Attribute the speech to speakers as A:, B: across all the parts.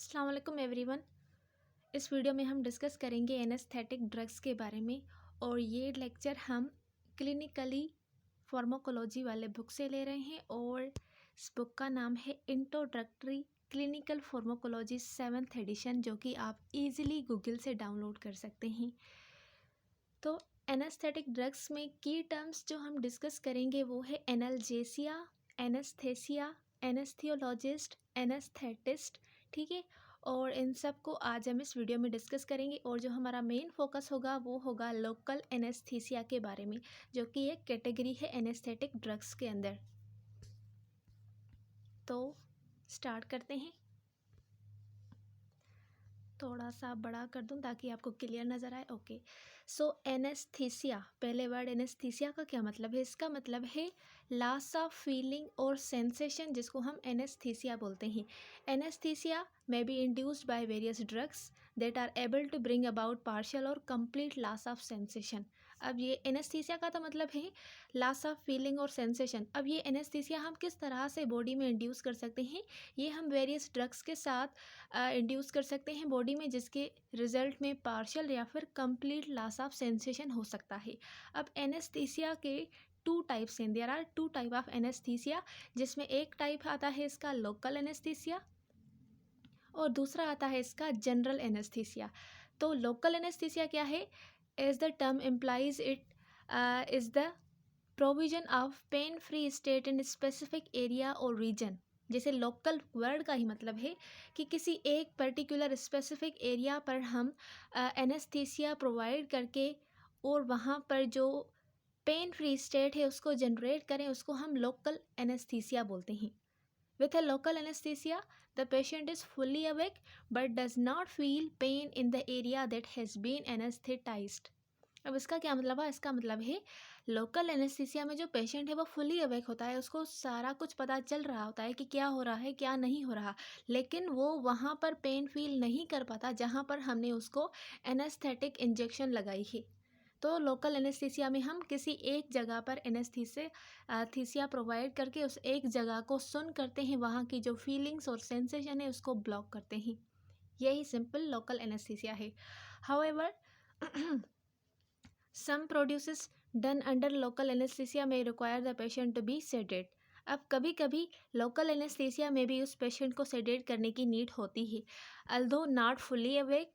A: अस्सलाम वालेकुम एवरीवन। इस वीडियो में हम डिस्कस करेंगे एनेस्थेटिक ड्रग्स के बारे में और ये लेक्चर हम क्लिनिकली फार्माकोलॉजी वाले बुक से ले रहे हैं और इस बुक का नाम है introductory clinical pharmacology 7th addition, जो कि आप इजीली गूगल से डाउनलोड कर सकते हैं। तो एनेस्थेटिक ड्रग्स में की टर्म्स जो हम डिस्कस करेंगे वो है एनाल्जेसिया, एनेस्थेसिया, एनेस्थियोलॉजिस्ट, एनेस्थेटिस्ट। ठीक है, और इन सब को आज हम इस वीडियो में डिस्कस करेंगे और जो हमारा मेन फोकस होगा वो होगा लोकल एनेस्थीसिया के बारे में, जो कि एक कैटेगरी है एनेस्थेटिक ड्रग्स के अंदर। तो स्टार्ट करते हैं। थोड़ा सा बड़ा कर दूं ताकि आपको क्लियर नज़र आए। ओके, सो एनेस्थीसिया, पहले वर्ड एनेस्थीसिया का क्या मतलब है? इसका मतलब है लॉस ऑफ फीलिंग और सेंसेशन, जिसको हम एनेस्थीसिया बोलते हैं। Anaesthesia may be induced by various drugs that are able to bring about partial or complete loss of sensation। अब ये एनेस्थीसिया का तो मतलब है लॉस ऑफ फीलिंग और सेंसेशन। अब ये एनेस्थीसिया हम किस तरह से बॉडी में इंड्यूस कर सकते हैं? ये हम वेरियस ड्रग्स के साथ इंड्यूस कर सकते हैं बॉडी में, जिसके रिजल्ट में पार्शियल या फिर कंप्लीट लॉस ऑफ सेंसेशन हो सकता है। अब एनेस्थीसिया के टू टाइप्स हैं, there are two type of anaesthesia, जिसमें एक टाइप आता है इसका लोकल एनेस्थीसिया और दूसरा आता है इसका जनरल एनेस्थीसिया। तो लोकल एनेस्थीसिया क्या है? As the term implies, it is the provision of pain free state in specific area और रीजन। जैसे लोकल वर्ड का ही मतलब है कि किसी एक पर्टिकुलर स्पेसिफिक एरिया पर हम एनेस्थीसिया प्रोवाइड करके और वहाँ पर जो पेन फ्री स्टेट है उसको जनरेट करें, उसको हम लोकल एनेस्थीसिया बोलते हैं। With a local anesthesia, the patient is fully awake but does not feel pain in the area that has been anesthetized। अब इसका क्या मतलब है? इसका मतलब है लोकल एनेस्थीसिया में जो पेशेंट है वो फुली अवेक होता है, उसको सारा कुछ पता चल रहा होता है कि क्या हो रहा है क्या नहीं हो रहा, लेकिन वो वहाँ पर पेन फील नहीं कर पाता जहाँ पर हमने उसको एनेस्थेटिक इंजेक्शन लगाई है। तो लोकल एनेस्थीसिया में हम किसी एक जगह पर एनेस्थीसिया प्रोवाइड करके उस एक जगह को सुन करते हैं, वहाँ की जो फीलिंग्स और सेंसेशन है उसको ब्लॉक करते हैं। यही सिंपल लोकल एनेस्थीसिया है। However some procedures done under local anaesthesia may require the patient to be sedate. अब कभी कभी लोकल एनेस्थीसिया में भी उस पेशेंट को सेडेट करने की नीड होती है, although not fully awake.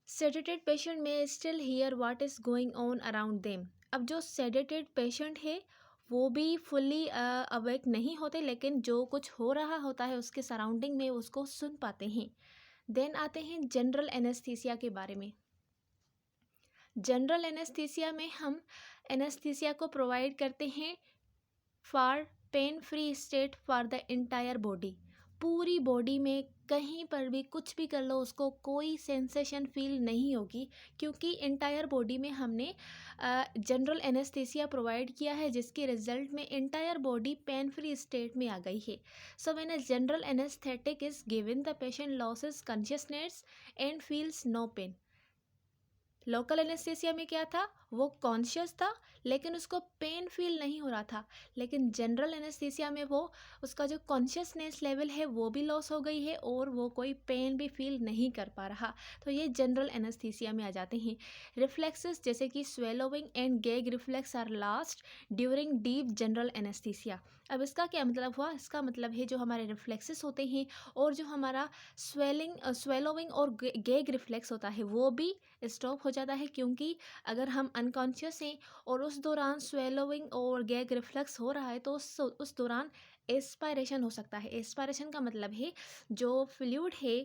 A: Sedated patient may still hear what is going on around them. अब जो सेडेटेड पेशेंट है वो भी फुल्ली अवेक नहीं होते, लेकिन जो कुछ हो रहा होता है उसके सराउंडिंग में उसको सुन पाते हैं। देन आते हैं जनरल एनेस्थीसिया के बारे में। जनरल एनेस्थीसिया में हम एनेस्थीसिया को प्रोवाइड करते हैं for pen free state for the entire body. पूरी बॉडी में कहीं पर भी कुछ भी कर लो उसको कोई सेंसेशन फील नहीं होगी, क्योंकि इंटायर बॉडी में हमने जनरल एनेस्थीसिया प्रोवाइड किया है, जिसके रिजल्ट में entire body pain free state में आ गई है। So when a general anaesthetic is given the patient loses consciousness and feels no pain. Local anaesthesia में क्या था? वो कॉन्शियस था लेकिन उसको पेन फील नहीं हो रहा था, लेकिन जनरल एनेस्थीसिया में वो उसका जो कॉन्शियसनेस लेवल है वो भी लॉस हो गई है और वो कोई पेन भी फील नहीं कर पा रहा। तो ये जनरल एनेस्थीसिया में आ जाते हैं। रिफ्लेक्सेस जैसे कि swallowing and gag reflex are lost during deep general anaesthesia. अब इसका क्या मतलब हुआ? इसका मतलब है जो हमारे रिफ्लेक्सेस होते हैं और जो हमारा स्वेलोइंग और गैग रिफ्लेक्स होता है वो भी स्टॉप हो जाता है, क्योंकि अगर हम अनकॉन्शियस हैं और उस दौरान स्वेलोइंग और गैग रिफ्लेक्स हो रहा है तो उस दौरान एस्पायरेशन हो सकता है। एस्पायरेशन का मतलब है जो फ्लूइड है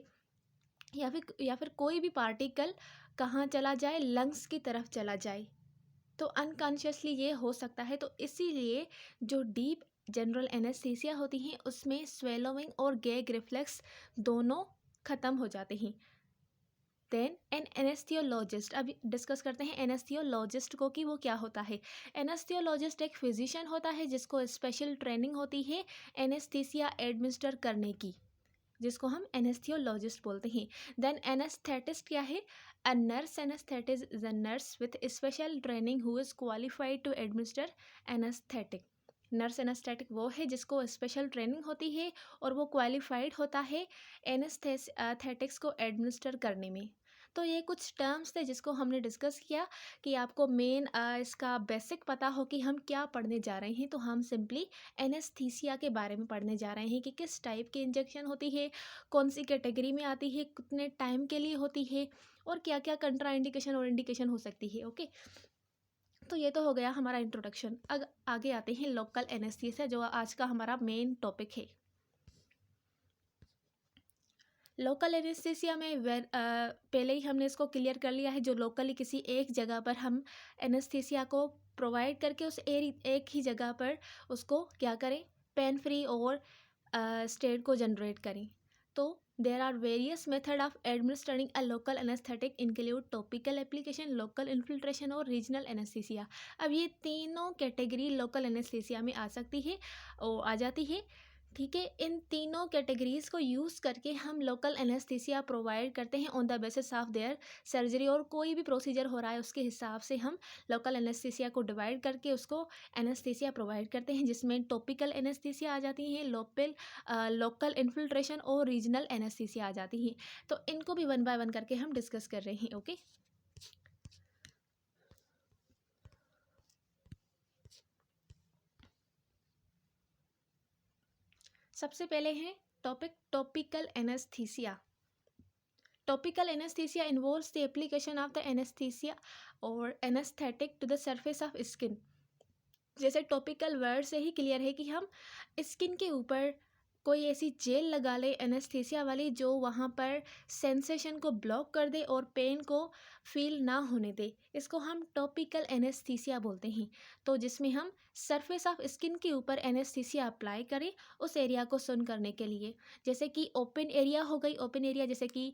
A: या फिर कोई भी पार्टिकल कहाँ चला जाए, लंग्स की तरफ चला जाए, तो अनकॉन्शियसली ये हो सकता है। तो इसीलिए जो डीप जनरल एनेस्थीसिया होती हैं उसमें स्वेलोइंग और गैग रिफ्लेक्स दोनों ख़त्म हो जाते हैं। देन एन एनेस्थियोलॉजिस्ट, अब डिस्कस करते हैं एनेस्थियोलॉजिस्ट को कि वो क्या होता है। एनेस्थियोलॉजिस्ट एक फिजिशियन होता है जिसको स्पेशल ट्रेनिंग होती है एनेस्थीसिया एडमिनिस्टर करने की, जिसको हम एनेस्थियोलॉजिस्ट बोलते हैं। देन एनेस्थेटिस्ट क्या है? A nurse anaesthetist is a nurse with special training who is qualified to administer anaesthetic. Nurse anaesthetic वो है जिसको स्पेशल ट्रेनिंग होती है और वो क्वालिफाइड होता है एनेस्थेटिक्स को एडमिनिस्टर करने में। तो ये कुछ टर्म्स थे जिसको हमने डिस्कस किया कि आपको मेन इसका बेसिक पता हो कि हम क्या पढ़ने जा रहे हैं। तो हम सिंपली एनेस्थीसिया के बारे में पढ़ने जा रहे हैं कि किस टाइप की इंजेक्शन होती है, कौन सी कैटेगरी में आती है, कितने टाइम के लिए होती है और क्या क्या कंट्रा इंडिकेशन और इंडिकेशन हो सकती है। ओके, तो ये तो हो गया हमारा इंट्रोडक्शन। अब आगे आते हैं लोकल एनेस्थीसिया, जो आज का हमारा मेन टॉपिक है। लोकल एनेस्थीसिया में पहले ही हमने इसको क्लियर कर लिया है, जो लोकली किसी एक जगह पर हम एनेस्थीसिया को प्रोवाइड करके उस एक ही जगह पर उसको क्या करें, पेन फ्री और स्टेट को जनरेट करें। तो there are various method of administering a local anaesthetic include topical application, local infiltration और रीजनल एनेस्थीसिया। अब ये तीनों कैटेगरी लोकल एनेस्थीसिया में आ सकती है और आ जाती है। ठीक है, इन तीनों कैटेगरीज को यूज़ करके हम लोकल एनेस्थीसिया प्रोवाइड करते हैं on the basis of their surgery, और कोई भी प्रोसीजर हो रहा है उसके हिसाब से हम लोकल एनेस्थीसिया को डिवाइड करके उसको एनेस्थीसिया प्रोवाइड करते हैं, जिसमें टॉपिकल एनेस्थीसिया आ जाती है, लोकल इन्फिल्ट्रेशन और रीजनल एनेस्थीसिया आ जाती हैं। तो इनको भी वन बाय वन करके हम डिस्कस कर रहे हैं। ओके, सबसे पहले है topic topical anaesthesia. Topical anesthesia involves the application of the anesthesia or anesthetic to the surface of skin। जैसे टॉपिकल वर्ड से ही क्लियर है कि हम स्किन के ऊपर कोई ऐसी जेल लगा ले एनेस्थीसिया वाली जो वहाँ पर सेंसेशन को ब्लॉक कर दे और पेन को फील ना होने दे। इसको हम टॉपिकल एनेस्थीसिया बोलते हैं। तो जिसमें हम सरफेस ऑफ स्किन के ऊपर एनेस्थीसिया अप्लाई करें उस एरिया को सुन करने के लिए। जैसे कि ओपन एरिया हो गई, ओपन एरिया जैसे कि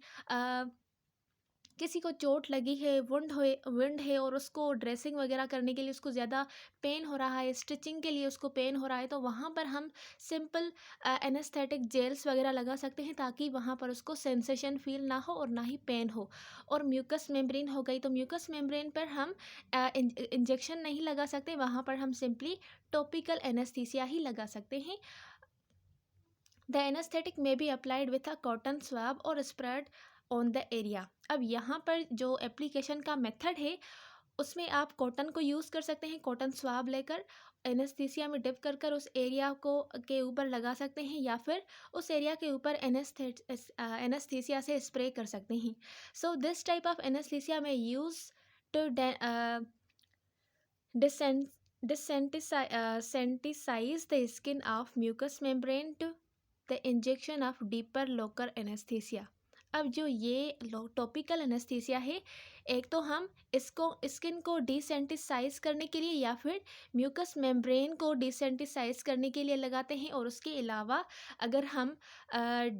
A: किसी को चोट लगी है, वुंड है और उसको ड्रेसिंग वगैरह करने के लिए उसको ज़्यादा पेन हो रहा है, स्टिचिंग के लिए उसको पेन हो रहा है, तो वहाँ पर हम सिंपल एनेस्थेटिक जेल्स वगैरह लगा सकते हैं ताकि वहाँ पर उसको सेंसेशन फील ना हो और ना ही पेन हो। और म्यूकस मेम्ब्रेन हो गई, तो म्यूकस मेम्ब्रेन पर हम इंजेक्शन नहीं लगा सकते, वहाँ पर हम सिंपली टॉपिकल एनेस्थीसिया ही लगा सकते हैं। द एनेस्थेटिक में be applied with a cotton swab और स्प्रेड ऑन द एरिया। अब यहाँ पर जो एप्लीकेशन का मेथड है उसमें आप कॉटन को यूज़ कर सकते हैं, कॉटन स्वाब लेकर एनेस्थीसिया में डिप कर कर उस एरिया को के ऊपर लगा सकते हैं, या फिर उस एरिया के ऊपर एनेस्थीसिया से स्प्रे कर सकते हैं। So this type of anaesthesia may use to sensitize the skin of mucous membrane to the injection of deeper local anesthesia। अब जो ये टॉपिकल एनेस्थीसिया है, एक तो हम इसको स्किन को डिसेंटिसाइज करने के लिए या फिर म्यूकस मेम्ब्रेन को डिसेंटिसाइज करने के लिए लगाते हैं, और उसके अलावा अगर हम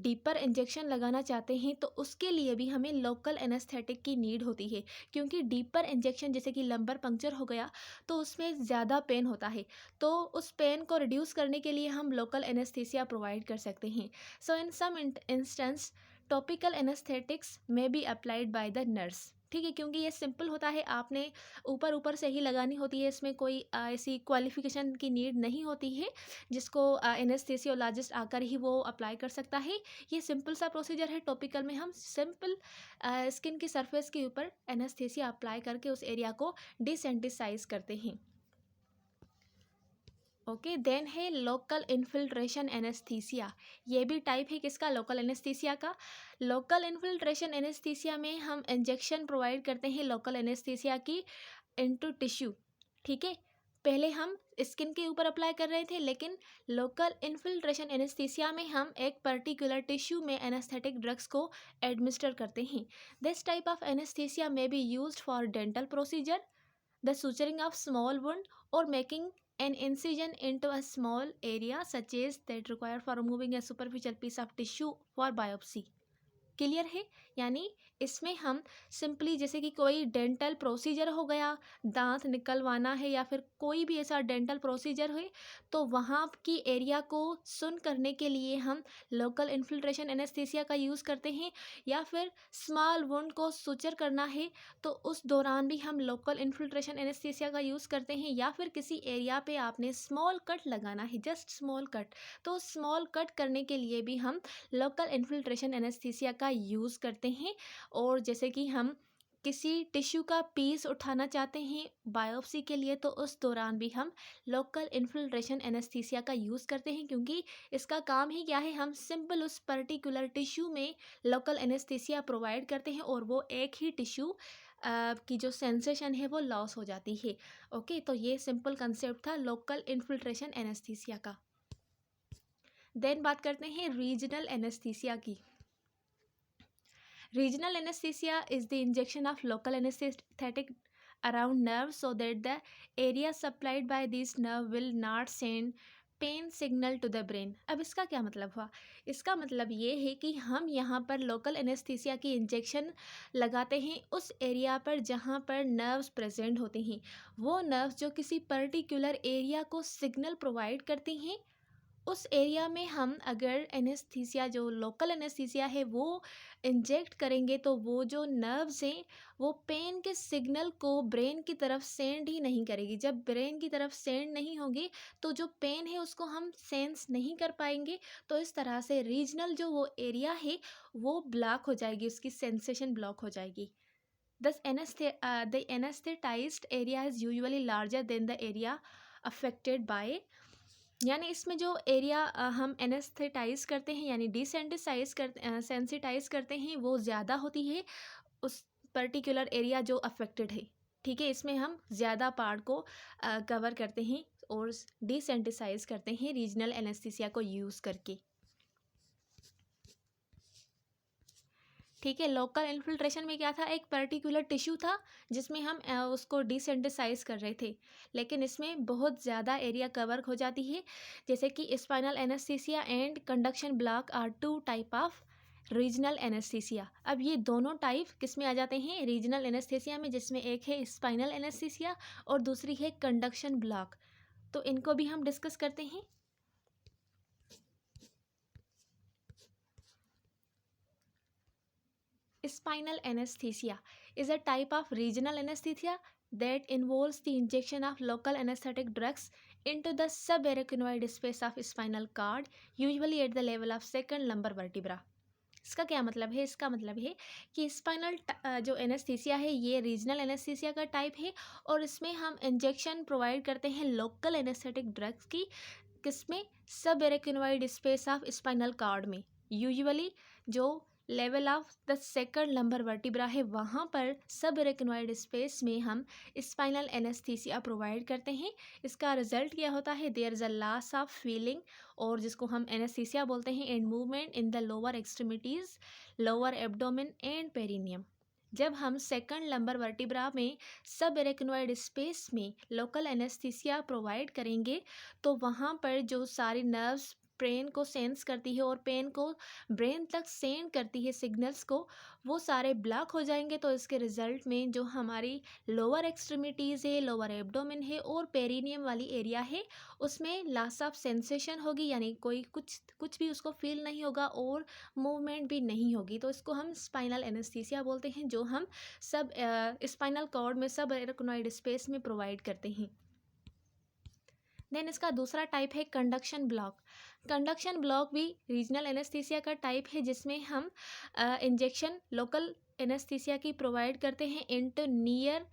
A: डीपर इंजेक्शन लगाना चाहते हैं तो उसके लिए भी हमें लोकल एनेस्थेटिक की नीड होती है, क्योंकि डीपर इंजेक्शन जैसे कि लंबर पंक्चर हो गया तो उसमें ज़्यादा पेन होता है, तो उस पेन को रिड्यूस करने के लिए हम लोकल एनेस्थीसिया प्रोवाइड कर सकते हैं। सो इन सम इंस्टेंस टॉपिकल एनेस्थेटिक्स में be applied by the nurse. ठीक है, क्योंकि ये सिंपल होता है, आपने ऊपर ऊपर से ही लगानी होती है, इसमें कोई ऐसी क्वालिफिकेशन की नीड नहीं होती है जिसको एनेस्थेसियोलॉजिस्ट आकर ही वो अप्लाई कर सकता है। ये सिंपल सा प्रोसीजर है। टॉपिकल में हम सिंपल स्किन की सरफेस के ऊपर एनेस्थेसिया अप्लाई करके उस एरिया को डिसेंटिसाइज करते हैं। ओके, देन है लोकल इन्फिल्ट्रेशन एनेस्थीसिया। ये भी टाइप है किसका, लोकल एनेस्थीसिया का। लोकल इन्फिल्ट्रेशन एनेस्थीसिया में हम इंजेक्शन प्रोवाइड करते हैं लोकल एनेस्थीसिया की इनटू टिश्यू। ठीक है, पहले हम स्किन के ऊपर अप्लाई कर रहे थे, लेकिन लोकल इन्फिल्ट्रेशन एनेस्थीसिया में हम एक पर्टिकुलर टिश्यू में एनेस्थेटिक ड्रग्स को एडमिनिस्टर करते हैं। दिस टाइप ऑफ एनेस्थीसिया में be used for dental procedure, the suturing of small wound, or making an incision into a small area such as that required for removing a superficial piece of tissue for biopsy। Clear है? यानी इसमें हम simply जैसे कि कोई dental procedure हो गया, दांत निकलवाना है या फिर कोई भी ऐसा डेंटल प्रोसीजर है, तो वहाँ की एरिया को सुन करने के लिए हम लोकल इन्फिल्ट्रेशन एनेस्थीसिया का यूज़ करते हैं। या फिर स्मॉल वुंड को सुचर करना है तो उस दौरान भी हम लोकल इन्फिल्ट्रेशन एनेस्थीसिया का यूज़ करते हैं। या फिर किसी एरिया पे आपने स्मॉल कट लगाना है, जस्ट स्मॉल कट, तो स्मॉल कट करने के लिए भी हम लोकल इन्फिल्ट्रेशन एनेस्थीसिया का यूज़ करते हैं। और जैसे कि हम किसी टिश्यू का पीस उठाना चाहते हैं बायोप्सी के लिए, तो उस दौरान भी हम लोकल इन्फिल्ट्रेशन एनेस्थीसिया का यूज़ करते हैं, क्योंकि इसका काम ही क्या है, हम सिंपल उस पर्टिकुलर टिश्यू में लोकल एनेस्थीसिया प्रोवाइड करते हैं और वो एक ही टिश्यू की जो सेंसेशन है वो लॉस हो जाती है। ओके, तो ये सिंपल कंसेप्ट था लोकल इन्फिल्ट्रेशन एनेस्थीसिया का। देन बात करते हैं रीजनल एनेस्थीसिया की। Regional anesthesia is the injection of local anesthetic around nerves so that the area supplied by this nerve will not send pain signal to the brain. अब इसका क्या मतलब हुआ? इसका मतलब ये है कि हम यहाँ पर लोकल एनेस्थीसिया की इंजेक्शन लगाते हैं उस एरिया पर जहाँ पर नर्व्स प्रेजेंट होते हैं। वो नर्व्स जो किसी पर्टिकुलर एरिया को सिग्नल प्रोवाइड करती हैं, उस एरिया में हम अगर एनेस्थीसिया जो लोकल एनेस्थीसिया है वो इंजेक्ट करेंगे, तो वो जो नर्व्स हैं वो पेन के सिग्नल को ब्रेन की तरफ सेंड ही नहीं करेगी। जब ब्रेन की तरफ सेंड नहीं होगी तो जो पेन है उसको हम सेंस नहीं कर पाएंगे। तो इस तरह से रीजनल जो वो एरिया है वो ब्लॉक हो जाएगी, उसकी सेंसेशन ब्लॉक हो जाएगी। Thus, the anesthetized area is usually larger than the area affected by, यानी इसमें जो एरिया हम एनेस्थेटाइज करते हैं यानी डिसेंसिटाइज करते सेंसिटाइज करते हैं वो ज़्यादा होती है उस पर्टिकुलर एरिया जो अफेक्टेड है। ठीक है, इसमें हम ज़्यादा पार्ट को कवर करते हैं और डिसेंसिटाइज करते हैं रीजनल एनेस्थीसिया को यूज़ करके। ठीक है, लोकल इन्फिल्ट्रेशन में क्या था, एक पर्टिकुलर टिश्यू था जिसमें हम उसको डिसेंसिटाइज कर रहे थे, लेकिन इसमें बहुत ज़्यादा एरिया कवर हो जाती है। जैसे कि spinal anaesthesia and conduction block are two type of regional anaesthesia. अब ये दोनों टाइप किस में आ जाते हैं, रीजनल एनेस्थीसिया में, जिसमें एक है स्पाइनल एनेस्थीसिया और दूसरी है कंडक्शन ब्लॉक। तो इनको भी हम डिस्कस करते हैं। Spinal anesthesia is a type of regional anesthesia that involves the injection of local anesthetic drugs into the subarachnoid space of spinal cord, usually at the level of second lumbar vertebra. इसका क्या मतलब है? इसका मतलब है कि spinal जो anaesthesia है ये रीजनल एनेस्थीसिया का टाइप है और इसमें हम इंजेक्शन प्रोवाइड करते हैं लोकल एनेस्थेटिक ड्रग्स की, किसमें, सब arachnoid space of spinal cord में, यूजुअली जो level of the second lumbar vertebra है वहाँ पर सब एरेक्नोइड स्पेस में हम स्पाइनल एनेस्थीसिया प्रोवाइड करते हैं। इसका रिजल्ट क्या होता है, there is a loss of feeling, और जिसको हम एनेस्थीसिया बोलते हैं, and movement in the lower extremities, lower abdomen and perineum. जब हम सेकंड लंबर वर्टिब्रा में सब एरेक्नोइड स्पेस में लोकल एनेस्थीसिया प्रोवाइड करेंगे तो वहाँ पर जो सारी नर्व्स ब्रेन को सेंस करती है और पेन को ब्रेन तक सेंड करती है सिग्नल्स को, वो सारे ब्लॉक हो जाएंगे। तो इसके रिजल्ट में जो हमारी लोअर एक्सट्रीमिटीज़ है, लोअर एब्डोमेन है और पेरिनियम वाली एरिया है उसमें लॉस ऑफ सेंसेशन होगी, यानी कोई कुछ भी उसको फील नहीं होगा और मूवमेंट भी नहीं होगी। तो इसको हम स्पाइनल एनेस्थीसिया बोलते हैं, जो हम सब स्पाइनल कॉर्ड में सब एरेक्नोइड स्पेस में प्रोवाइड करते हैं। देन इसका दूसरा टाइप है कंडक्शन ब्लॉक। कंडक्शन ब्लॉक भी रीजनल एनेस्थीसिया का टाइप है जिसमें हम इंजेक्शन लोकल एनेस्थीसिया की प्रोवाइड करते हैं इनटू नियर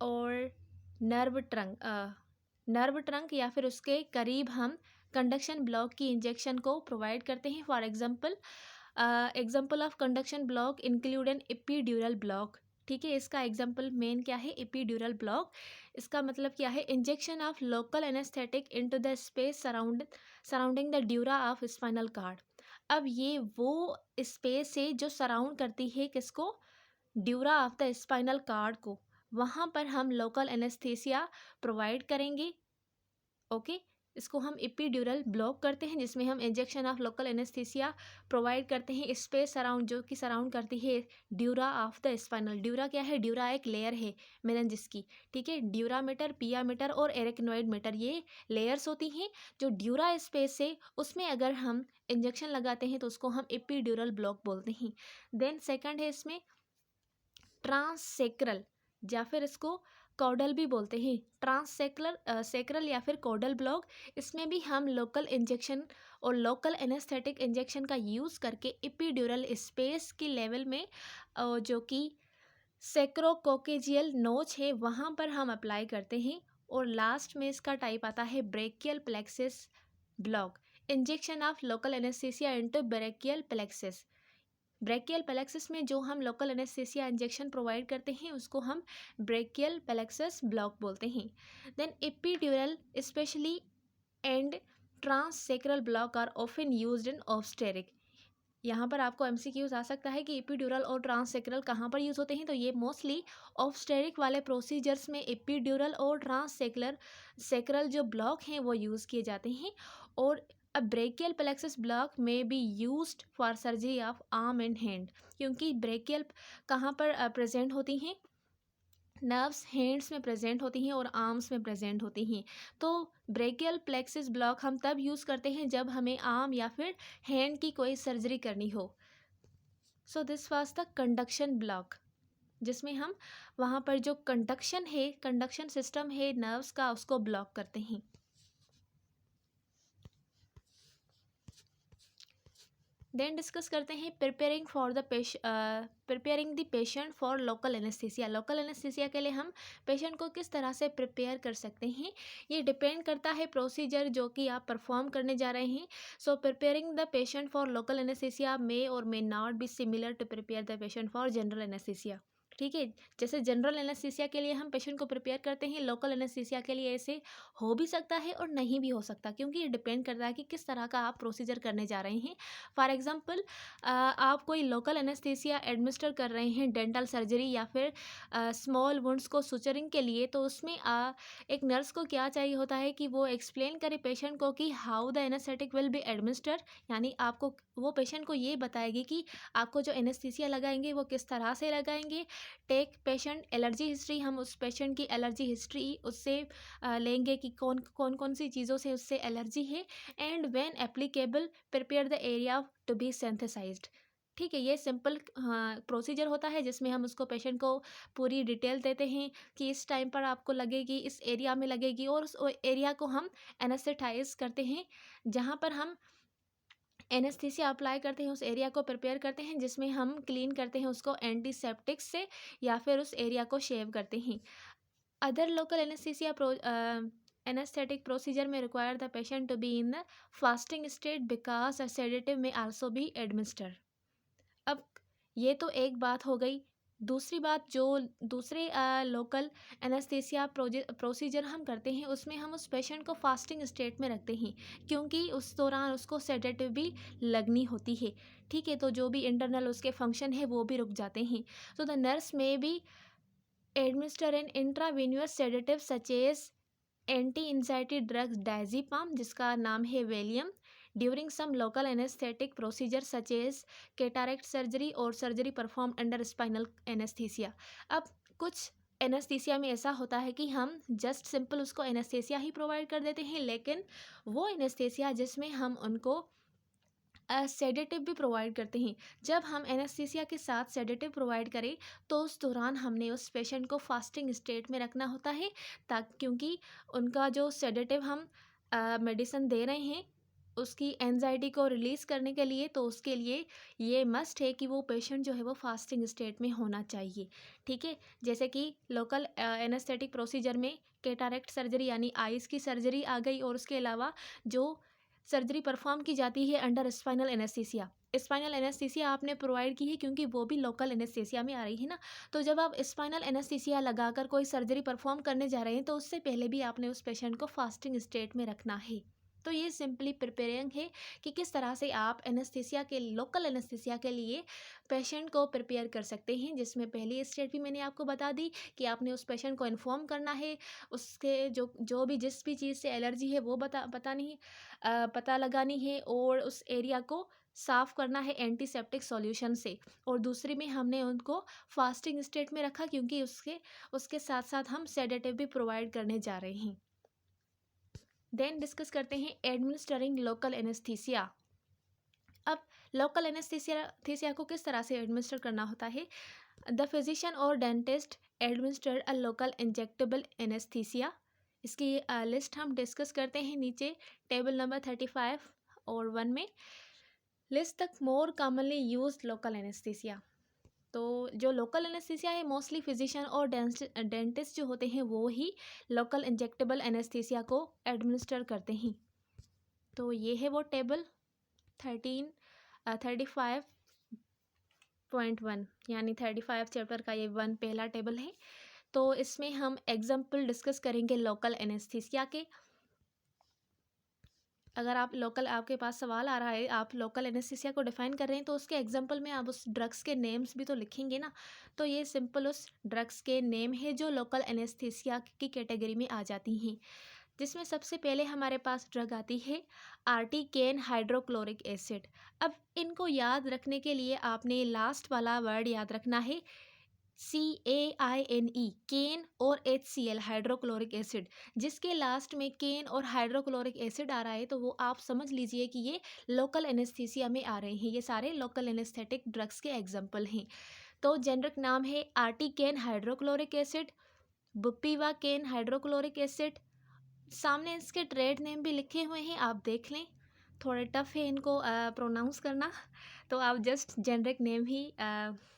A: और नर्व ट्रंक या फिर उसके करीब हम कंडक्शन ब्लॉक की इंजेक्शन को प्रोवाइड करते हैं। For example of conduction block include an epidural block. ठीक है, इसका एग्जाम्पल मेन क्या है, एपीड्यूरल ब्लॉक। इसका मतलब क्या है, injection of local anaesthetic into the space surrounding the dura of spinal cord. अब ये वो स्पेस है जो सराउंड करती है किसको, dura of the spinal cord को, वहाँ पर हम लोकल एनेस्थीसिया प्रोवाइड करेंगे। ओके, इसको हम एपिड्यूरल ब्लॉक करते हैं, जिसमें हम injection of local anaesthesia provide करते हैं स्पेस अराउंड, जो कि सराउंड करती है dura of the spinal. Dura क्या है? ड्यूरा एक लेयर है मेनिंजेस की, ठीक है। ड्यूरामीटर, पियामीटर और एरेक्नोइड मीटर, ये लेयर्स होती हैं। जो ड्यूरा स्पेस है उसमें अगर हम इंजेक्शन लगाते हैं तो उसको हम एपिड्यूरल ब्लॉक बोलते हैं। देन सेकंड है इसमें ट्रांससेक्रल, या फिर इसको कॉडल भी बोलते हैं। सेक्रल या फिर कॉडल ब्लॉक, इसमें भी हम लोकल इंजेक्शन और लोकल एनेस्थेटिक इंजेक्शन का यूज़ करके एपिड्यूरल स्पेस की लेवल में जो कि सेक्रोकोकेजियल नोच है वहाँ पर हम अप्लाई करते हैं। और लास्ट में इसका टाइप आता है brachial plexus block, injection of local anaesthesia into brachial plexus. Brachial plexus में जो हम लोकल एनेस्थीसिया इंजेक्शन प्रोवाइड करते हैं उसको हम ब्रेकियल प्लेक्सिस ब्लॉक बोलते हैं। Then epidural specially and transsacral block are often used in obstetric. यहाँ पर आपको एमसीक्यूज आ सकता है कि एपिड्यूरल और ट्रांससेक्रल कहाँ पर यूज़ होते हैं, तो ये मोस्टली ऑब्स्टेरिक वाले प्रोसीजर्स में एपिड्यूरल और सेक्रल जो ब्लॉक हैं वो यूज़ किए जाते हैं। और अ ब्रेकियल प्लेक्सिस ब्लॉक में be used for surgery of arm and hand, क्योंकि ब्रेकियल कहाँ पर प्रेजेंट होती हैं? नर्व्स हैंड्स में प्रेजेंट होती हैं और आर्म्स में प्रेजेंट होती हैं। तो ब्रेकियल प्लेक्सिस ब्लॉक हम तब यूज़ करते हैं जब हमें आर्म या फिर हैंड की कोई सर्जरी करनी हो। सो this was the conduction block, जिसमें हम वहाँ पर जो कंडक्शन सिस्टम है नर्व्स का, उसको ब्लॉक करते हैं। देन डिस्कस करते हैं preparing the patient for local anaesthesia. Local anaesthesia के लिए हम पेशेंट को किस तरह से प्रिपेयर कर सकते हैं, ये डिपेंड करता है प्रोसीजर जो कि आप परफॉर्म करने जा रहे हैं। So preparing the patient for local anaesthesia may और may not be similar to prepare the patient for general anaesthesia, ठीक है। जैसे जनरल एनेस्थीसिया के लिए हम पेशेंट को प्रिपेयर करते हैं, लोकल एनेस्थीसिया के लिए ऐसे हो भी सकता है और नहीं भी हो सकता, क्योंकि ये डिपेंड करता है कि किस तरह का आप प्रोसीजर करने जा रहे हैं। फॉर एग्जांपल आप कोई लोकल एनेस्थीसिया एडमिनिस्टर कर रहे हैं डेंटल सर्जरी या फिर स्मॉल वुंड्स को सुचरिंग के लिए, तो उसमें एक नर्स को क्या चाहिए होता है कि वो एक्सप्लेन करे पेशेंट को कि how the anaesthetic will be administer, यानी आपको वो पेशेंट को ये बताएगी कि आपको जो एनेस्थीसिया लगाएंगे वो किस तरह से लगाएंगे। टेक पेशेंट एलर्जी हिस्ट्री, हम उस पेशेंट की एलर्जी हिस्ट्री उससे लेंगे कि कौन कौन सी चीज़ों से उससे एलर्जी है। And when applicable prepare the area to be anaesthetised, ठीक है। ये सिंपल प्रोसीजर होता है जिसमें हम उसको पेशेंट को पूरी डिटेल देते हैं कि इस टाइम पर आपको लगेगी, इस एरिया में लगेगी, और उस एरिया को हम एनेस्थेटाइज करते हैं। जहाँ पर हम एनेस्थीसिया अप्लाई करते हैं उस एरिया को प्रिपेयर करते हैं, जिसमें हम क्लीन करते हैं उसको एंटीसेप्टिक से या फिर उस एरिया को शेव करते हैं। Other local anaesthesia anaesthetic procedure may require the patient to be in the fasting state because a sedative may also be administer. अब ये तो एक बात हो गई। दूसरी बात, जो दूसरे लोकल एनेस्थीसिया प्रोसीजर हम करते हैं उसमें हम उस पेशेंट को फास्टिंग स्टेट में रखते हैं, क्योंकि उस दौरान उसको सेडेटिव भी लगनी होती है, ठीक है। तो जो भी इंटरनल उसके फंक्शन है वो भी रुक जाते हैं। तो द नर्स में भी administer an intravenous sedative such as anti anxiety drugs diazepam, जिसका नाम है Valium, during some local anaesthetic procedure such as cataract surgery और surgery perform under spinal anaesthesia. अब कुछ एनेस्थीसिया में ऐसा होता है कि हम जस्ट सिंपल उसको एनेस्थीसिया ही प्रोवाइड कर देते हैं, लेकिन वो एनेस्थीसिया जिसमें हम उनको सेडेटिव भी प्रोवाइड करते हैं, जब हम एनेस्थीसिया के साथ सेडेटिव प्रोवाइड करें तो उस दौरान हमने उस पेशेंट को फास्टिंग स्टेट में रखना होता है, ताकि क्योंकि उनका जो सेडेटिव हम मेडिसिन दे रहे हैं उसकी एंजाइटी को रिलीज़ करने के लिए, तो उसके लिए ये मस्ट है कि वो पेशेंट जो है वो फास्टिंग स्टेट में होना चाहिए, ठीक है। जैसे कि लोकल एनेस्थेटिक प्रोसीजर में कैटारेक्ट सर्जरी यानी आइज़ की सर्जरी आ गई, और उसके अलावा जो सर्जरी परफॉर्म की जाती है under spinal anaesthesia. Spinal anaesthesia आपने प्रोवाइड की है क्योंकि वो भी लोकल एनेस्थीसिया में आ रही है ना। तो जब आप स्पाइनल एनेस्थीसिया लगाकर कोई सर्जरी परफॉर्म करने जा रहे हैं तो उससे पहले भी आपने उस पेशेंट को फास्टिंग स्टेट में रखना है, तो ये सिंपली प्रिपेयरिंग है कि किस तरह से आप एनेस्थीसिया के लोकल एनेस्थीसिया के लिए पेशेंट को प्रिपेयर कर सकते हैं, जिसमें पहली स्टेप भी मैंने आपको बता दी कि आपने उस पेशेंट को इन्फॉर्म करना है, उसके जो भी जिस भी चीज़ से एलर्जी है वो पता लगानी है, और उस एरिया को साफ़ करना है एंटीसेप्टिक सॉल्यूशन से। और दूसरी में हमने उनको फास्टिंग स्टेट में रखा, क्योंकि उसके साथ साथ हम सेडेटिव भी प्रोवाइड करने जा रहे हैं। देन डिस्कस करते हैं एडमिनिस्टरिंग लोकल एनेस्थीसिया। अब लोकल एनेस्थीसिया को किस तरह से एडमिनिस्टर करना होता है। द फिजिशियन और dentist administer a local injectable anaesthesia. इसकी लिस्ट हम डिस्कस करते हैं नीचे टेबल नंबर 35 और 1 में। लिस्ट तक more commonly use local anaesthesia. तो जो लोकल एनेस्थीसिया है मोस्टली फिजिशियन और डेंटिस्ट जो होते हैं वो ही लोकल इंजेक्टेबल एनेस्थीसिया को एडमिनिस्टर करते हैं। तो ये है वो टेबल 35.1 यानी 35 चैप्टर का ये 1 पहला टेबल है। तो इसमें हम एग्जाम्पल डिस्कस करेंगे लोकल एनेस्थीसिया के। अगर आपके पास सवाल आ रहा है, आप लोकल एनेस्थीसिया को डिफाइन कर रहे हैं, तो उसके एग्जाम्पल में आप उस ड्रग्स के नेम्स भी तो लिखेंगे ना। तो ये सिंपल उस ड्रग्स के नेम है जो लोकल एनेस्थीसिया की कैटेगरी में आ जाती हैं, जिसमें सबसे पहले हमारे पास ड्रग आती है आर्टिकेन हाइड्रोक्लोरिक एसिड। अब इनको याद रखने के लिए आपने लास्ट वाला वर्ड याद रखना है CAINE, केन और HCl हाइड्रोक्लोरिक एसिड। जिसके लास्ट में केन और हाइड्रोक्लोरिक एसिड आ रहा है तो वो आप समझ लीजिए कि ये लोकल एनेस्थीसिया में आ रहे हैं। ये सारे लोकल एनेस्थेटिक ड्रग्स के एग्जाम्पल हैं। तो जेनरिक नाम है आर्टिकेन हाइड्रोक्लोरिक एसिड, बुपीवाकेन हाइड्रोक्लोरिक एसिड। सामने इसके ट्रेड नेम भी लिखे हुए हैं, आप देख लें। थोड़े टफ है इनको प्रोनाउंस करना, तो आप जस्ट जेनरिक नेम ही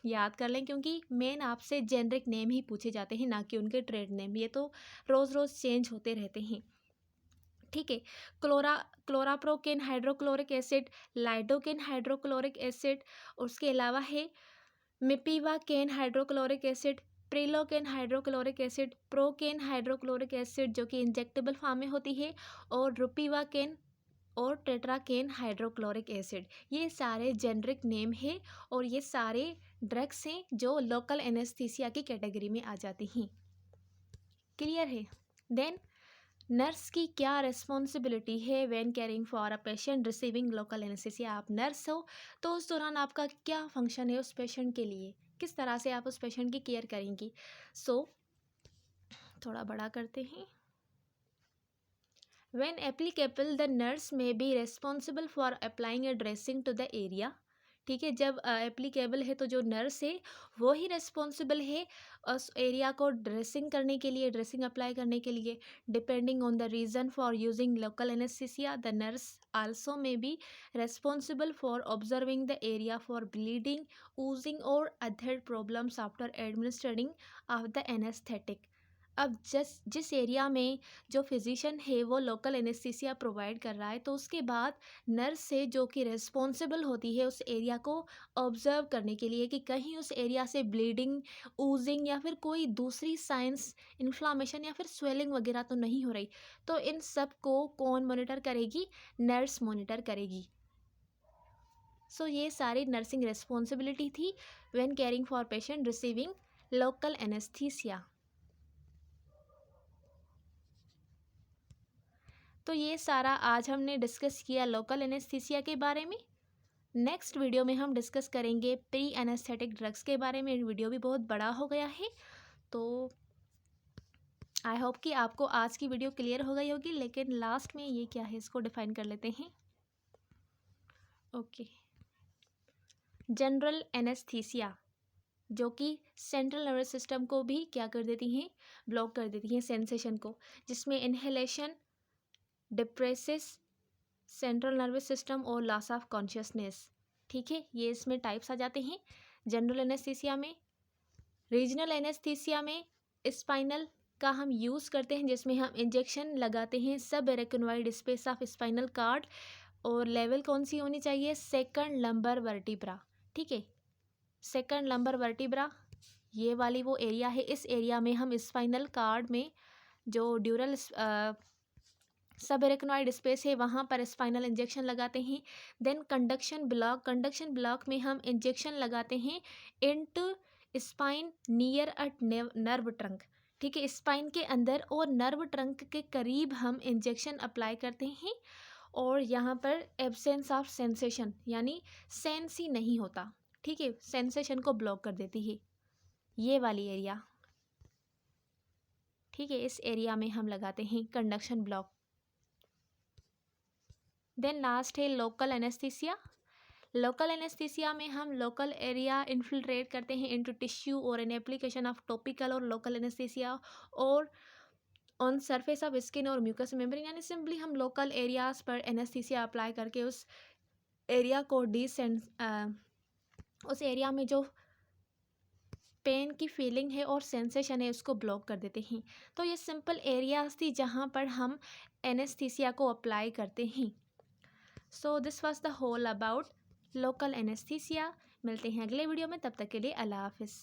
A: याद कर लें, क्योंकि मेन आपसे जेनरिक नेम ही पूछे जाते हैं, ना कि उनके ट्रेड नेम। ये तो रोज़ रोज़ चेंज होते रहते हैं, ठीक है। Chloroprocaine hydrochloric acid, lidocaine hydrochloric acid, उसके अलावा है mepivacaine hydrochloric acid, prilocaine hydrochloric acid, procaine hydrochloric acid जो कि इंजेक्टेबल फॉर्म में होती है, और रुपीवाकेन और टेट्राकेन हाइड्रोक्लोरिक एसिड। ये सारे जेनरिक नेम है और ये सारे ड्रग्स हैं जो लोकल एनेस्थीसिया की कैटेगरी में आ जाती हैं। क्लियर है। देन नर्स की क्या रिस्पॉन्सिबिलिटी है when caring for a patient receiving local anaesthesia. आप नर्स हो तो उस दौरान आपका क्या फंक्शन है उस पेशेंट के लिए, किस तरह से आप उस पेशेंट की केयर करेंगी। थोड़ा बड़ा करते हैं। When applicable, the nurse may be responsible for applying a dressing to the area। ठीक है, जब एप्लीकेबल है तो जो नर्स है वो ही रिस्पॉन्सिबल है उस एरिया को ड्रेसिंग करने के लिए, ड्रेसिंग अप्लाई करने के लिए। Depending on the reason for using local anaesthesia, the nurse also may be responsible for observing the area for bleeding, oozing or other problems after administering of the anesthetic। अब जिस area में जो physician है वो local anaesthesia provide कर रहा है, तो उसके बाद नर्स से जो कि रिस्पॉन्सिबल होती है उस एरिया को ऑब्जर्व करने के लिए कि कहीं उस एरिया से ब्लीडिंग, ऊजिंग या फिर कोई दूसरी साइंस, इन्फ्लामेशन या फिर स्वेलिंग वगैरह तो नहीं हो रही। तो इन सब को कौन मॉनिटर करेगी, नर्स मॉनिटर करेगी। ये सारी नर्सिंग रिस्पॉन्सिबिलिटी थी when caring for patient receiving local anaesthesia. तो ये सारा आज हमने डिस्कस किया लोकल एनेस्थीसिया के बारे में। नेक्स्ट वीडियो में हम डिस्कस करेंगे प्री एनेस्थेटिक ड्रग्स के बारे में। वीडियो भी बहुत बड़ा हो गया है, तो आई होप कि आपको आज की वीडियो क्लियर हो गई होगी। लेकिन लास्ट में ये क्या है इसको डिफाइन कर लेते हैं। ओके, जनरल एनेस्थीसिया जो कि सेंट्रल नर्वस सिस्टम को भी क्या कर देती हैं, ब्लॉक कर देती हैं सेंसेशन को, जिसमें इनहेलेशन डिप्रेसिस सेंट्रल नर्वस सिस्टम और लॉस ऑफ कॉन्शियसनेस। ठीक है, ये इसमें टाइप्स आ जाते हैं जनरल एनेस्थीसिया में। रीजनल एनेस्थीसिया में स्पाइनल का हम यूज़ करते हैं, जिसमें हम इंजेक्शन लगाते हैं सब arachnoid space of spinal cord, और लेवल कौन सी होनी चाहिए, सेकंड लंबर वर्टिब्रा। ठीक है, सेकंड लंबर वर्टिब्रा ये वाली वो एरिया है। इस एरिया में हम स्पाइनल कार्ड में जो ड्यूरल सबएरेक्नॉइड स्पेस है, वहाँ पर स्पाइनल इंजेक्शन लगाते हैं। देन कंडक्शन ब्लॉक में हम इंजेक्शन लगाते हैं into spine near a nerve trunk, ठीक है, स्पाइन के अंदर और नर्व ट्रंक के करीब हम इंजेक्शन अप्लाई करते हैं। और यहाँ पर एब्सेंस ऑफ सेंसेशन, यानी सेंस ही नहीं होता, ठीक है, सेंसेशन को ब्लॉक कर देती है ये वाली एरिया, ठीक है, इस एरिया में हम लगाते हैं कंडक्शन ब्लॉक। देन लास्ट है लोकल एनेस्थीसिया। लोकल एनेस्थीसिया में हम लोकल एरिया इन्फिल्ट्रेट करते हैं इनटू टिश्यू और एन एप्लीकेशन ऑफ टॉपिकल और लोकल एनेस्थीसिया और ऑन सरफेस ऑफ स्किन और म्यूकस मेम्ब्रेन, यानी सिंपली हम लोकल एरियाज पर एनेस्थीसिया अप्लाई करके उस एरिया को उस एरिया में जो पेन की फीलिंग है और सेंसेशन है उसको ब्लॉक कर देते हैं। तो ये सिंपल एरियाज थी जहाँ पर हम एनेस्थीसिया को अप्लाई करते हैं। So this was the whole about local anaesthesia. मिलते हैं अगले वीडियो में, तब तक के लिए अल्लाह हाफिज़।